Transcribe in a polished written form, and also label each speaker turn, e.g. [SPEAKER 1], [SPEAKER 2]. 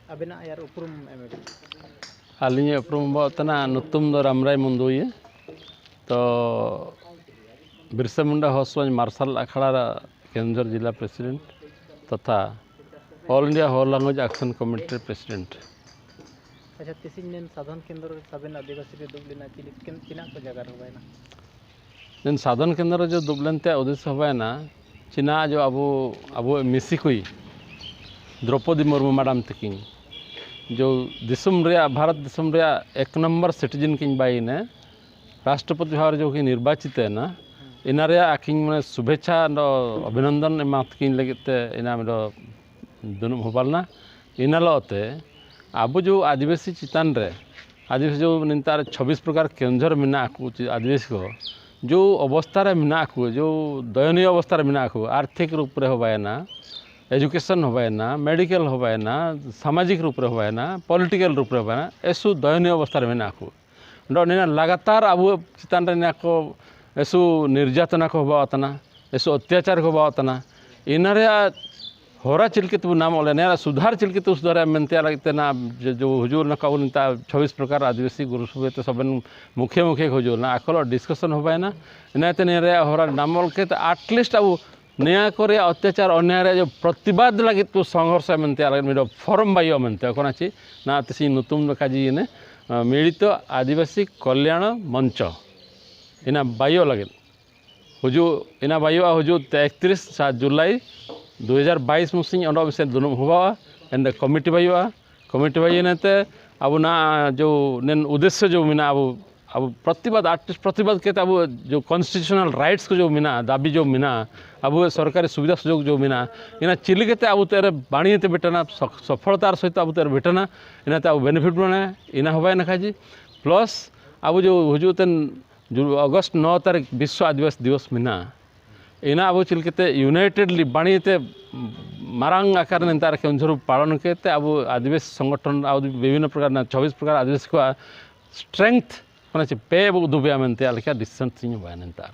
[SPEAKER 1] अबेना यार उपरुम एमएबी
[SPEAKER 2] आलिंग उपरुम बातना नुतुम दो रामराय मुंदुई तो बिरसा मुंडा हौसवाज मार्शल अखाड़ा केंद्र जिला प्रेसिडेंट तथा all India whole language action committee president.
[SPEAKER 1] अच्छा तीन साधन केंद्र साबेन आदिवासी के दुबलिना चिना को जगह होबायना
[SPEAKER 2] दिन साधन केंद्र जो दुबलनते उद्देश्य होबायना चिना जो अबो अबो मिसिकुई द्रौपदी मुर्मू मैडम तकिन जो दिसुम रे भारत दिसुम रे 1 नंबर सिटीजन किन बाईने राष्ट्रपति भाव जो कि निर्वाचित है ना इन आखिन मैं शुभेच्छा अभिनंदन एमातकिन लगते इना दुनुम होबालना इनालते अब जो आदिवासी चितान रे आदिवासी जो निंतार 26 प्रकार केंद्र मिना को आदिवासी को जो अवस्था रे मिना को जो दयनीय अवस्था रे मिना को आर्थिक रूप रे होबायना एजुकेशन होबायना मेडिकल होबायना सामाजिक रूप रे होबायना पॉलिटिकल रूप रे होबायना ऐसु दयनीय अवस्था रे मिना को लगातार अब चितान रे को ऐसु निर्यातना को होबातना ऐसु अत्याचार को होबातना इनारे होरा चिलकित नाम ओले सुधार चिलकित सुधार मेनते लगते ना जो हुजूर ना कौनता 26 प्रकार आदिवासी गुरु सुबे सबन मुख्य मुख्य हुजूर ना आकल डिस्कशन होबायना इनाते नेरे होरा नाम ओलके एटलिस्ट अब नया को अत्याचार अन्याय जो प्रतिवाद लगे तो संघर्ष मेनते लगे फॉरम बायो मेनते कोनाची ना तिसी नुतुम काजी ने मिलित आदिवासी कल्याण मंच इना बायो लगे हुजूर इना बायो हुजूर 31 जुलाई 2022 मुसिंग अंडो विषय दुनुम हुआ एंड कमिटी बाई नेते अब ना जो नेन उद्देश्य जो मिना अब प्रतिवाद आर्टिस्ट प्रतिवाद के अब जो कॉन्स्टिट्यूशनल राइट्स को जो मिना दाबी जो मिना अब सरकारी सुविधा सुजोग जो मिना इना चिल्ली के अब तेरे बाणी ते बेटना सफलतार सहित अब तेरे बेटना इना अब बेनिफिट बने इना हवा ना खाजी प्लस अब जो हुजूर तेन जो अगस्त 9 तारीख विश्व आदिवासी दिवस मिना इना अब चिलके यूनाइटेडली बाणीते मारांग आकार नेतार केंद्र पालन के अब आदिवासी संगठन विभिन्न प्रकार 26 प्रकार आदिवासी को स्ट्रेंथ पे दुबिया मेनते डिसीजन तीन नेतार